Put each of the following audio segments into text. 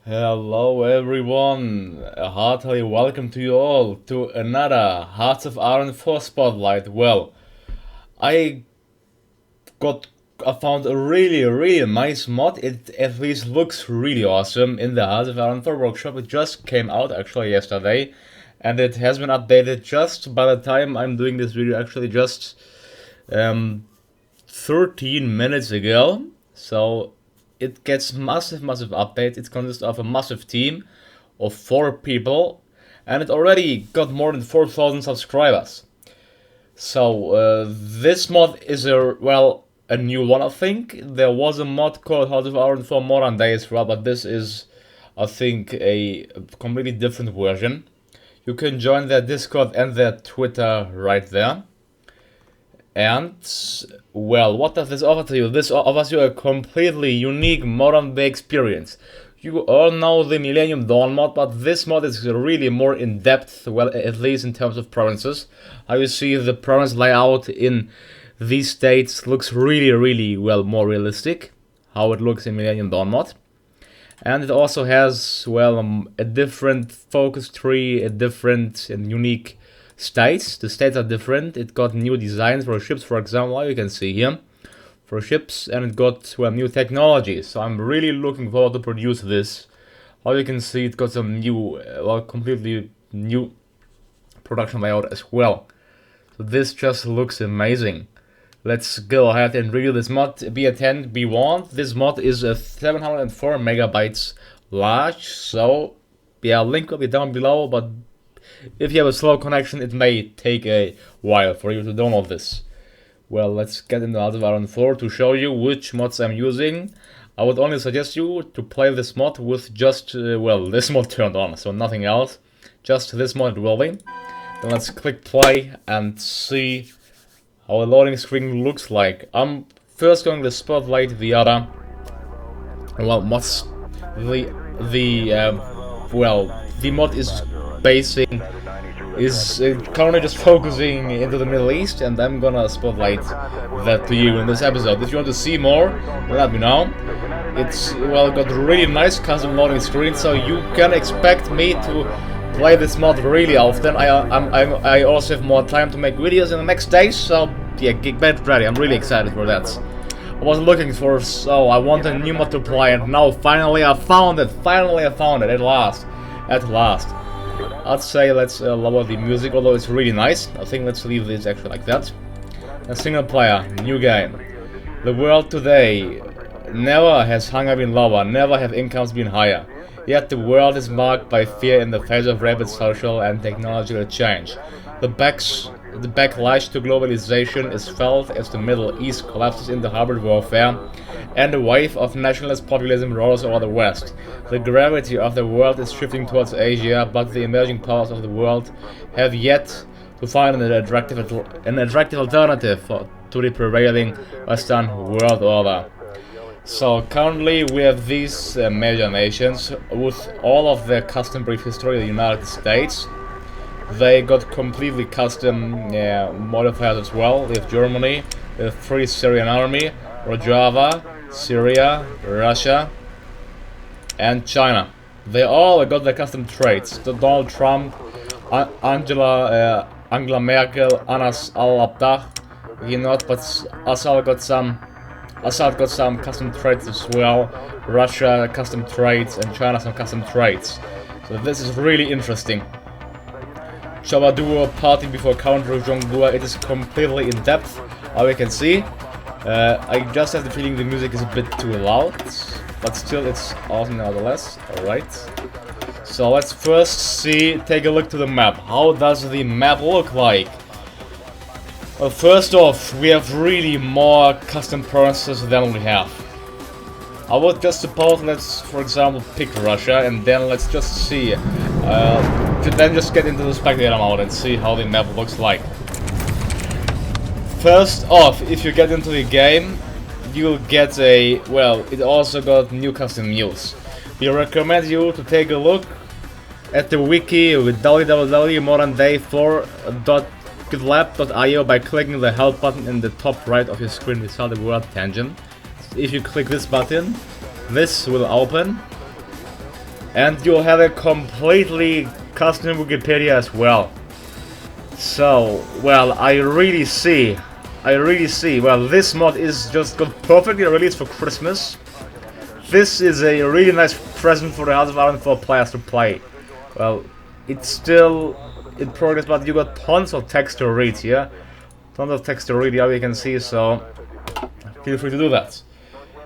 Hello everyone, a heartily welcome to you all to another Hearts of Iron 4 Spotlight. Well, I got I found a really nice mod. It at least looks really awesome in the Hearts of Iron 4 workshop. It just came out actually yesterday and it has been updated just by the time I'm doing this video, actually just um, 13 minutes ago. So it gets massive update. It consists of a massive team of 4 people, and it already got more than 4,000 subscribers. So this mod is a new one. I think there was a mod called Hearts of Iron for Modern Day as well, but this is, I think, a completely different version. You can join their Discord and their Twitter right there. And, well, what does this offer to you? This offers you a completely unique modern day experience. You all know the Millennium Dawn mod, but this mod is really more in depth, well, at least in terms of provinces. How you see the province layout in these states looks really, well, more realistic. How it looks in Millennium Dawn mod. And it also has, well, a different focus tree, a different and unique states. The states are different. It got new designs for ships, for example, you can see here, for ships, and it got, well, new technology. So I'm really looking forward to produce this. How you can see, it got some new, well, completely new production layout as well. So this just looks amazing. Let's go ahead and review this mod. Be attentive, be warned. This mod is a 704 megabytes large. So yeah, link will be down below, but if you have a slow connection, it may take a while for you to download this. Well, let's get into Hearts of Iron 4 to show you which mods I'm using. I would only suggest you to play this mod with just, this mod turned on, so nothing else. Just this mod rolling. Then let's click play and see how a loading screen looks like. I'm first going to spotlight the other, well, mods. The mod is currently just focusing into the Middle East, and I'm gonna spotlight that to you in this episode. If you want to see more, let me know. It's, well, got really nice custom loading screen, so you can expect me to play this mod really often. I also have more time to make videos in the next days, so yeah, get ready. I'm really excited for that. I was looking for, so I want a new mod to play, and now finally I found it. At last. I'd say let's lower the music, although it's really nice. I think let's leave this actually like that. A single player, new game. The world today, never has hunger been lower, never have incomes been higher. Yet the world is marked by fear in the face of rapid social and technological change. The backlash to globalization is felt as the Middle East collapses into hybrid warfare and a wave of nationalist populism rolls over the West. The gravity of the world is shifting towards Asia, but the emerging powers of the world have yet to find an attractive alternative to the prevailing Western world order. So currently we have these major nations with all of their custom brief history. The United States, they got completely custom modifiers as well. We have Germany, the Free Syrian Army, Rojava, Syria, Russia, and China. They all got their custom traits. Donald Trump, Angela Merkel, Anas al-Abdah, but Assad got some custom traits as well. Russia custom traits, and China some custom traits. So this is really interesting. Chabadur, Party Before Counter Zhongguo, it is completely in depth, how you can see. I just have the feeling the music is a bit too loud, but still it's awesome nevertheless. Alright. So let's first take a look to the map. How does the map look like? Well, first off, we have really more custom provinces than we have. I would just suppose let's, for example, pick Russia, and then let's just see. Then just get into the spectator mode and see how the map looks like. First off, if you get into the game, you'll get it also got new custom news. We recommend you to take a look at the wiki with www.modernday4.gitlab.io by clicking the help button in the top right of your screen without the word tangent. If you click this button, this will open. And you have a completely custom Wikipedia as well. So, well, I really see, well, this mod is just got perfectly released for Christmas. This is a really nice present for the Hearts of Iron 4 players to play. Well, it's still in progress, but you got tons of text to read here. Tons of text to read here, you can see, so feel free to do that.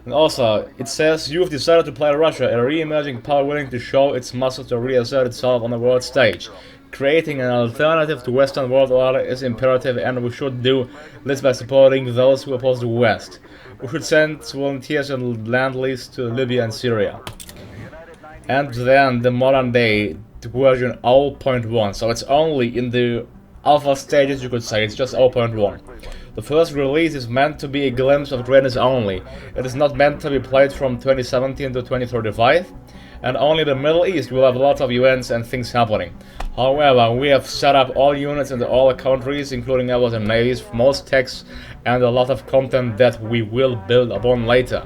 And also, it says, you've decided to play Russia, a re-emerging power willing to show its muscle to reassert itself on the world stage. Creating an alternative to Western world order is imperative, and we should do this by supporting those who oppose the West. We should send volunteers and land lease to Libya and Syria. And then the modern day version 0.1, so it's only in the alpha stages, you could say, it's just 0.1. The first release is meant to be a glimpse of greatness only. It is not meant to be played from 2017 to 2035, and only the Middle East will have lots of events and things happening. However, we have set up all units in all countries, including airways and navies, most techs, and a lot of content that we will build upon later.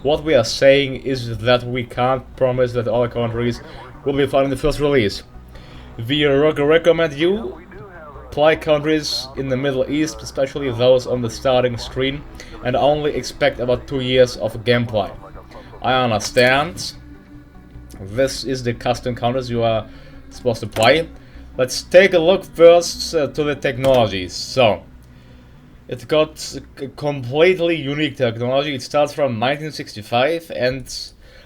What we are saying is that we can't promise that all countries will be found in the first release. We recommend you play countries in the Middle East, especially those on the starting screen, and only expect about 2 years of gameplay. I understand. This is the custom countries you are supposed to play. Let's take a look first to the technologies. So, it got a completely unique technology. It starts from 1965, and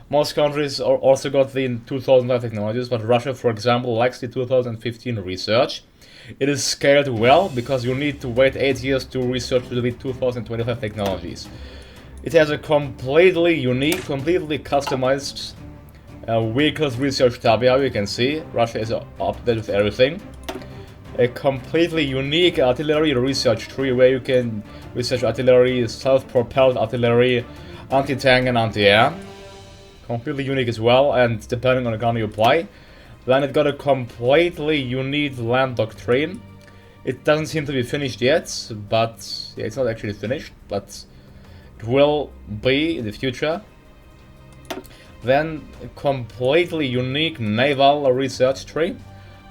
most countries also got the 2005 technologies, but Russia, for example, likes the 2015 research. It is scaled well because you need to wait 8 years to research the 2025 technologies. It has a completely unique, completely customized vehicles research tab here, you can see. Russia is updated with everything. A completely unique artillery research tree where you can research artillery, self-propelled artillery, anti-tank and anti-air. Completely unique as well, and depending on the gun you play. Then it got a completely unique land doctrine. It doesn't seem to be finished yet, but yeah, it's not actually finished, but it will be in the future. Then a completely unique naval research tree.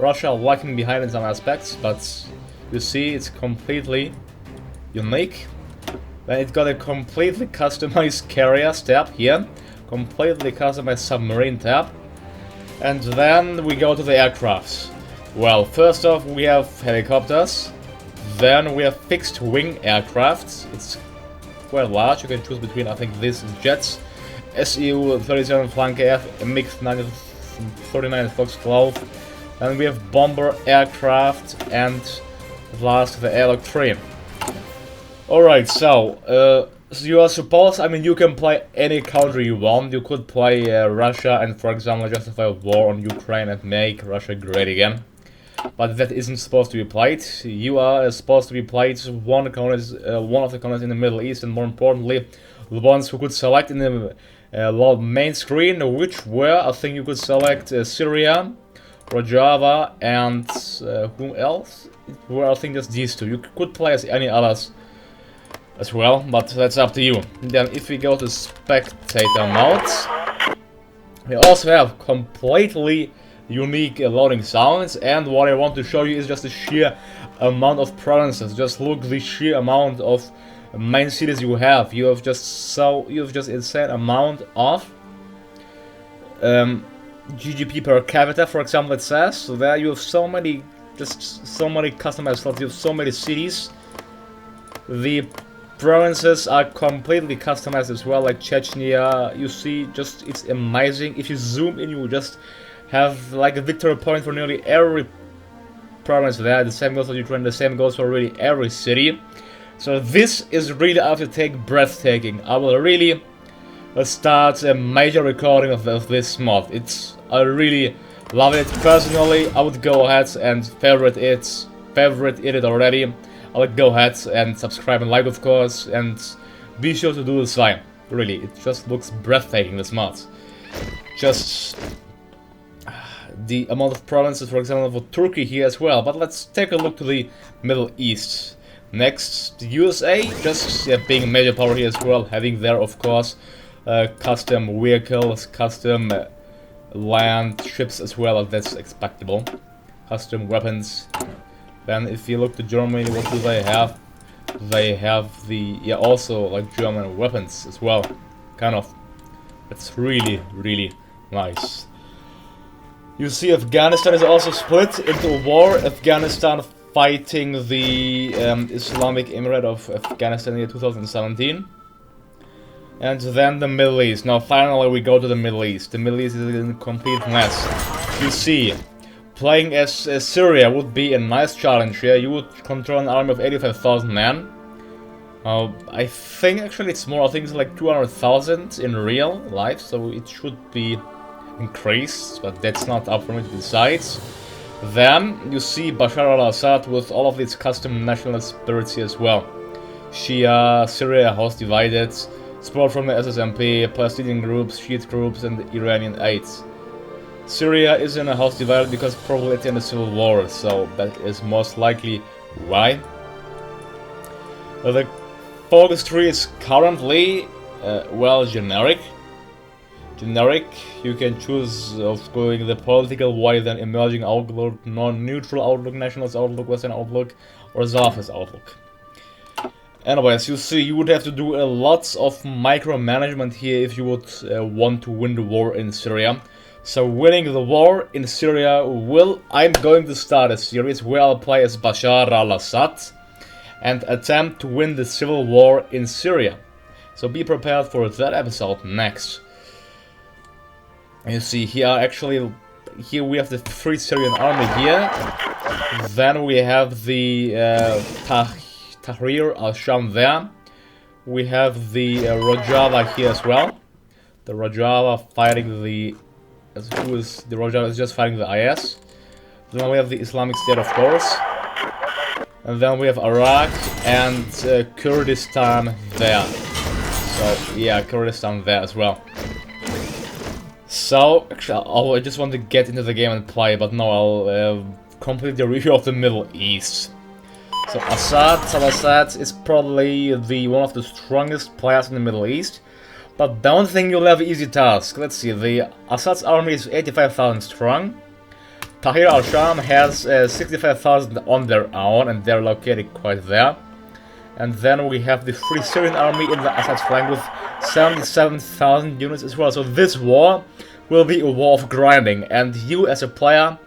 Russia lagging behind in some aspects, but you see it's completely unique. Then it got a completely customized carrier tab here, completely customized submarine tab. And then we go to the aircrafts. Well, first off we have helicopters, then we have fixed wing aircrafts. It's quite large, you can choose between, I think, these jets, Su-37 Flank F, MiG-39 Foxglove. Then we have bomber aircraft, and last the air doctrine. Alright, so you are supposed, I mean, you can play any country you want. You could play Russia and, for example, justify a war on Ukraine and make Russia great again. But that isn't supposed to be played. You are supposed to be played one of the countries in the Middle East, and more importantly, the ones who could select in the main screen, which were, I think you could select Syria, Rojava, and whom else? Well, I think just these two. You could play as any others as well, but that's up to you. Then if we go to spectator modes, we also have completely unique loading sounds, and what I want to show you is just the sheer amount of provinces. Just look the sheer amount of main cities you have. You have just insane amount of GDP per capita, for example, it says. So there you have so many customized slots, you have so many cities. The provinces are completely customized as well, like Chechnya. You see, just it's amazing. If you zoom in, you just have like a victory point for nearly every province there. The same goes for Ukraine, the same goes for really every city. So this is really, I have to take, breathtaking. I will really start a major recording of this mod. I really love it. Personally, I would go ahead and favorite it already. I would go ahead and subscribe and like, of course, and be sure to do the same. Really, it just looks breathtaking, this mod. Just the amount of provinces, for example, for Turkey here as well. But let's take a look to the Middle East. Next, the USA, just being a major power here as well, having there, of course, custom vehicles, custom land, ships as well, that's expectable. Custom weapons. Then if you look to Germany, what do they have? They have the, yeah, also like German weapons as well. Kind of. It's really, really nice. You see Afghanistan is also split into a war. Afghanistan fighting the Islamic Emirate of Afghanistan in 2017. And then the Middle East. Now finally we go to the Middle East. The Middle East is in a complete mess. You see, playing as Syria would be a nice challenge here. You would control an army of 85,000 men. I think actually it's more, I think it's like 200,000 in real life, so it should be increased, but that's not up for me to decide. Then you see Bashar al-Assad with all of its custom nationalist spirits here as well. Shia, Syria, house divided, support from the SSMP, Palestinian groups, Shiite groups, and the Iranian aides. Syria is in a house divided because probably it's in a civil war, so that is most likely why. The focus tree is currently, well, generic. You can choose of going the political way, then emerging outlook, non-neutral outlook, nationalist outlook, western outlook, or Zalafist outlook. Anyways, you see, you would have to do a lot of micromanagement here if you would want to win the war in Syria. So winning the war in Syria I'm going to start a series where I'll play as Bashar al-Assad and attempt to win the civil war in Syria. So be prepared for that episode next. You see, here we have the Free Syrian Army here. Then we have the Tahrir al-Sham there. We have the Rojava here as well. The Rojava fighting the Rojava is just fighting the IS. Then we have the Islamic State, of course. And then we have Iraq and Kurdistan there. So yeah, Kurdistan there as well. So actually, I just want to get into the game and play, but no, I'll complete the review of the Middle East. So Assad is probably one of the strongest players in the Middle East, but don't think you'll have an easy task. Let's see, the Assad's army is 85,000 strong. Tahrir al-Sham has 65,000 on their own, and they're located quite there. And then we have the Free Syrian Army in the Assad's flank with 77,000 units as well. So this war will be a war of grinding, and you as a player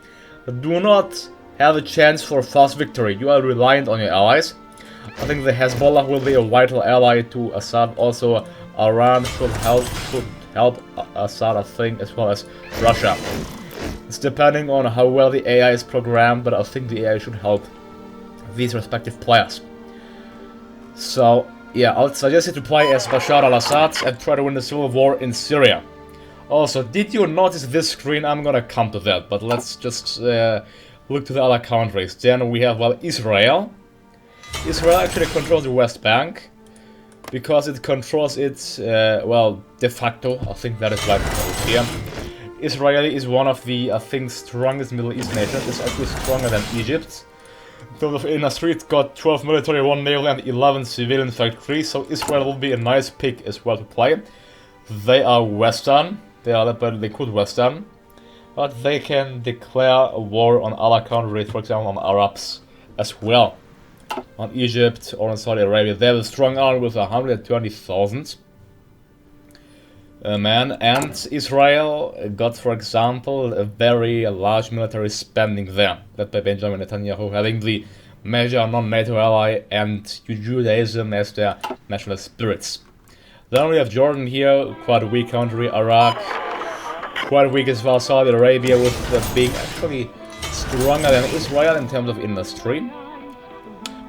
do not have a chance for fast victory. You are reliant on your allies. I think the Hezbollah will be a vital ally to Assad. Also, Iran should help Assad, I think, as well as Russia. It's depending on how well the AI is programmed, but I think the AI should help these respective players. So, yeah, I'll suggest you to play as Bashar al-Assad and try to win the civil war in Syria. Also, did you notice this screen? I'm gonna come to that, but let's just look to the other countries. Then we have, well, Israel. Israel actually controls the West Bank because it controls it, well, de facto. I think that is right here. Israel is one of the, I think, strongest Middle East nations. It's actually stronger than Egypt. In terms of industry, it's got 12 military, 1 naval, and 11 civilian factories, so Israel will be a nice pick as well to play. They are Western, they are they could Western, but they can declare a war on other countries, for example on Arabs as well. On Egypt or on Saudi Arabia, they have a strong army with 120,000 men, and Israel got, for example, a very large military spending there, led by Benjamin Netanyahu, having the major non-NATO ally and Judaism as their national spirits. Then we have Jordan here, quite a weak country, Iraq, quite weak as well, Saudi Arabia with being actually stronger than Israel in terms of industry.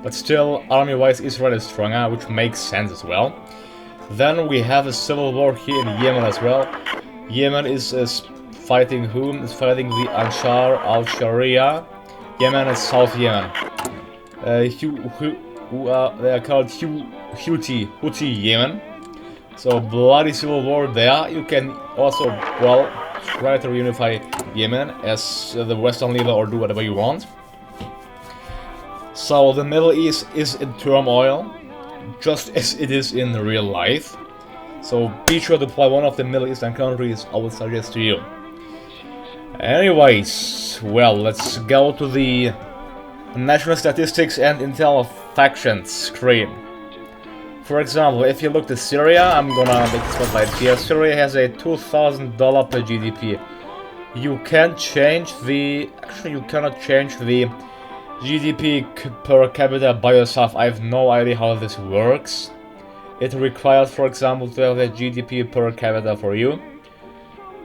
But still, army-wise, Israel is stronger, which makes sense as well. Then we have a civil war here in Yemen as well. Yemen is fighting whom? Is fighting the Ansar al-Sharia. Yemen is South Yemen. They are called Houthi Yemen. So bloody civil war there. You can also, well, try to reunify Yemen as the Western leader or do whatever you want. So the Middle East is in turmoil, just as it is in real life. So be sure to play one of the Middle Eastern countries I would suggest to you. Anyways, well, let's go to the National Statistics and Intel Factions screen. For example, if you look at Syria, I'm gonna make the spotlight here. Syria has a $2,000 per GDP. You can change the... Actually, you cannot change the GDP per capita by yourself. I have no idea how this works. It requires, for example, to have a GDP per capita for you.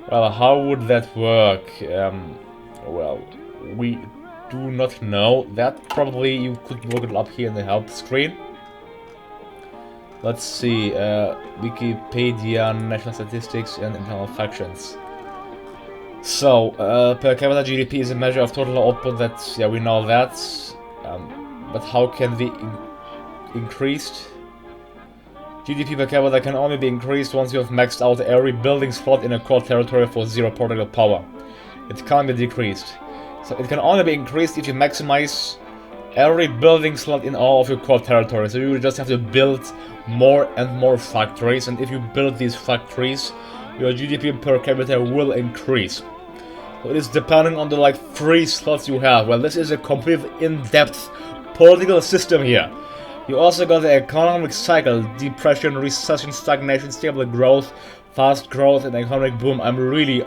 Well, how would that work? Well, we do not know that. Probably you could look it up here in the help screen. Let's see, Wikipedia, National Statistics and Internal Factions. So, per capita GDP is a measure of total output that, yeah, we know that. But how can the increased? GDP per capita can only be increased once you have maxed out every building slot in a core territory for 0 political power. It can't be decreased. So it can only be increased if you maximize every building slot in all of your core territory. So you just have to build more and more factories, and if you build these factories, your GDP per capita will increase. So it is depending on the like 3 slots you have. Well, this is a complete in-depth political system here. You also got the economic cycle: depression, recession, stagnation, stable growth, fast growth, and economic boom. I'm really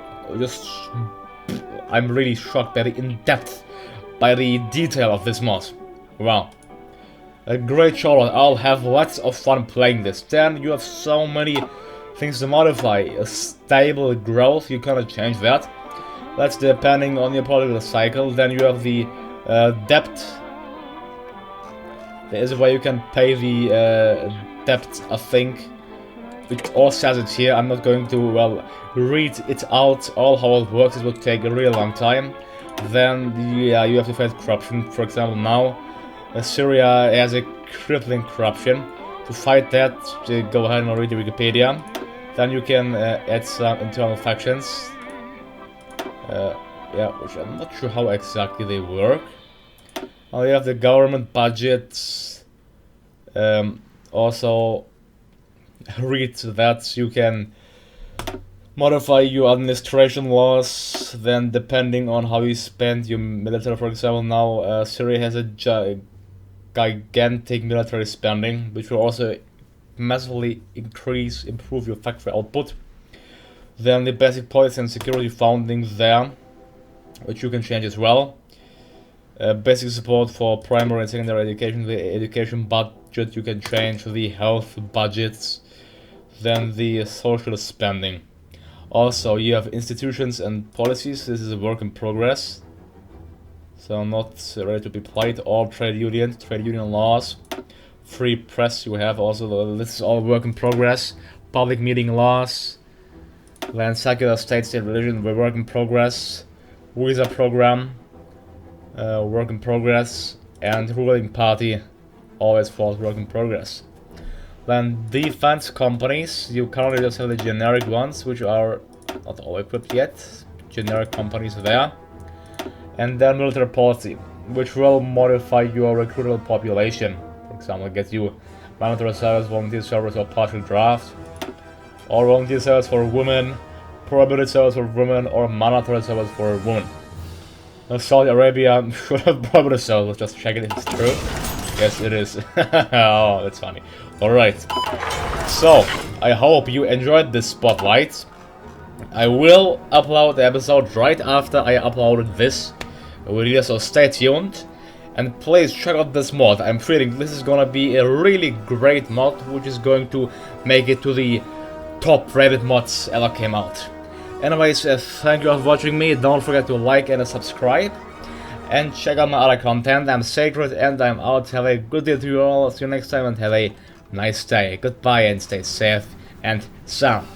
shocked by the in-depth, by the detail of this mod. Wow. A great show. I'll have lots of fun playing this. Then you have so many things to modify. A stable growth, you cannot change that. That's depending on your political cycle. Then you have the debt. There is a way you can pay the debt, I think. It all says it here. I'm not going to, well, read it out, all how it works. It would take a really long time. Then you have to fight corruption. For example, now Syria has a crippling corruption. To fight that, go ahead and read the Wikipedia. Then you can add some internal factions. Yeah, which I'm not sure how exactly they work. Now you have the government budgets. Also, read that. You can modify your administration laws. Then, depending on how you spend your military, for example, now Syria has a gigantic military spending, which will also massively improve your factory output. Then the basic policy and security foundings there, which you can change as well. Basic support for primary and secondary education, the education budget you can change, the health budgets, then the social spending. Also, you have institutions and policies. This is a work in progress, so not ready to be applied. All trade union laws, free press you have also. This is all work in progress. Public meeting laws, then secular state, state religion, work in progress. Visa program, work in progress, and ruling party, always falls work in progress. Then defense companies, you currently just have the generic ones, which are not all equipped yet. Generic companies there. And then military policy, which will modify your recruitable population. For example, get you mandatory service, volunteer service, or partial draft. Or volunteer service for women, prohibited service for women, or mandatory service for women. Saudi Arabia should have prohibited service. Let's just check it if it's true. Yes, it is. Oh, that's funny. Alright. So, I hope you enjoyed this spotlight. I will upload the episode right after I uploaded this video, so stay tuned. And please check out this mod. I'm feeling this is gonna be a really great mod, which is going to make it to the top rated mods ever came out. Anyways, thank you all for watching me. Don't forget to like and subscribe. And check out my other content. I'm Sacred and I'm out. Have a good day to you all. See you next time and have a nice day. Goodbye and stay safe and sound.